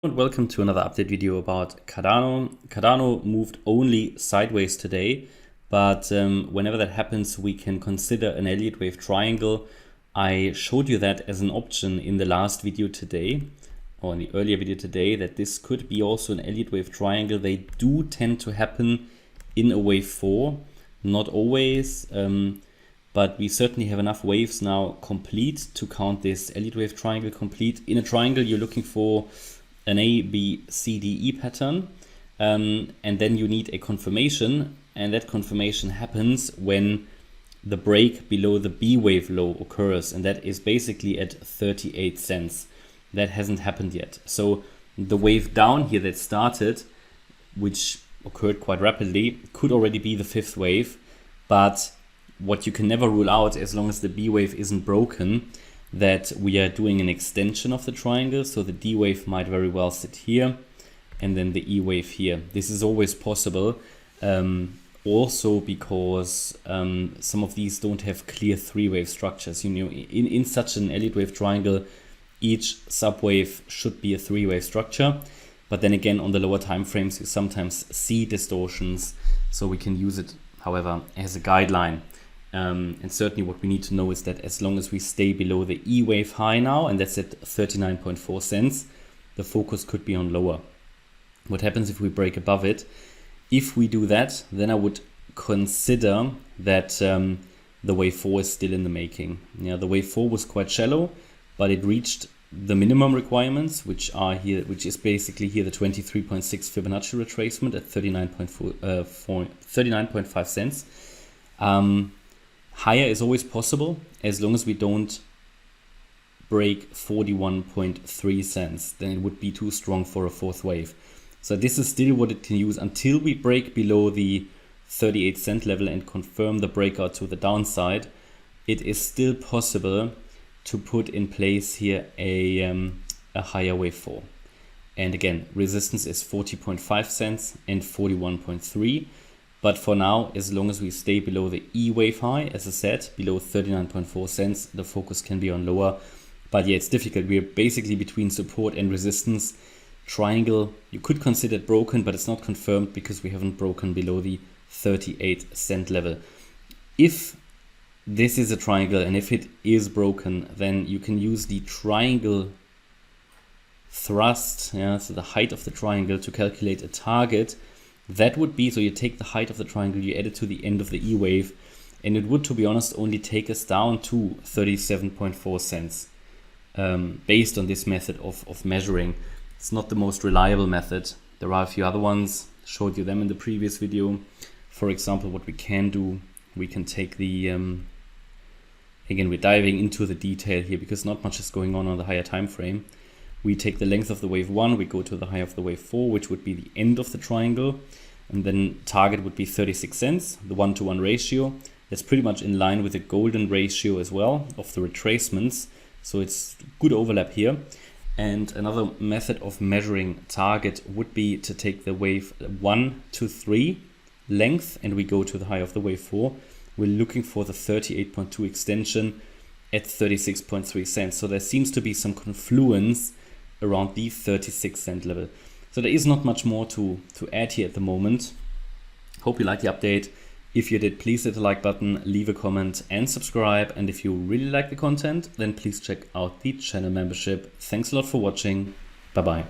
And welcome to another update video about Cardano. Cardano moved only sideways today, but whenever that happens, we can consider an Elliott wave triangle. I showed you that as an option in the last video today, or in the earlier video today, that this could be also an Elliott wave triangle. They do tend to happen in a wave 4, not always, but we certainly have enough waves now complete to count this Elliott wave triangle complete. In a triangle, you're looking for an A, B, C, D, E pattern, and then you need a confirmation, and that confirmation happens when the break below the B wave low occurs, and that is basically at 38 cents. That hasn't happened yet. So the wave down here that started, which occurred quite rapidly, could already be the fifth wave, but what you can never rule out, as long as the B wave isn't broken, that we are doing an extension of the triangle. So the D wave might very well sit here and then the E wave here. This is always possible, also because some of these don't have clear three-wave structures. You know, in such an Elliott wave triangle, each subwave should be a three-wave structure. But then again, on the lower time frames, you sometimes see distortions. So we can use it, however, as a guideline. And certainly what we need to know is that as long as we stay below the E wave high now, and that's at 39.4 cents, the focus could be on lower. What happens if we break above it? If we do that, then I would consider that the wave 4 is still in the making. Yeah, the wave 4 was quite shallow, but it reached the minimum requirements, which are here, which is basically here the 23.6 Fibonacci retracement at 39.5 cents. Higher is always possible as long as we don't break 41.3 cents. Then it would be too strong for a fourth wave. So this is still what it can use until we break below the 38 cent level and confirm the breakout to the downside. It is still possible to put in place here a higher wave 4. And again, resistance is 40.5 cents and 41.3. But for now, as long as we stay below the E wave high, as I said, below 39.4 cents, the focus can be on lower. But yeah, it's difficult. We're basically between support and resistance. Triangle, you could consider it broken, but it's not confirmed because we haven't broken below the 38 cent level. If this is a triangle and if it is broken, then you can use the triangle thrust, so the height of the triangle, to calculate a target. That would be, so you take the height of the triangle, you add it to the end of the E wave, and it would, to be honest, only take us down to 37.4 cents based on this method of measuring. It's not the most reliable method. There are a few other ones, showed you them in the previous video. For example, what we can do, we can take the, again, we're diving into the detail here because not much is going on the higher time frame. We take the length of the wave 1, we go to the high of the wave 4, which would be the end of the triangle. And then target would be 36 cents, the 1-to-1 ratio. That's pretty much in line with the golden ratio as well of the retracements. So it's good overlap here. And another method of measuring target would be to take the wave 1 to 3 length, and we go to the high of the wave 4. We're looking for the 38.2 extension at 36.3 cents. So there seems to be some confluence around the 36 cent level. So there is not much more to add here at the moment. Hope you liked the update. If you did, please hit the like button, leave a comment and subscribe. And if you really like the content, then please check out the channel membership. Thanks a lot for watching. Bye bye.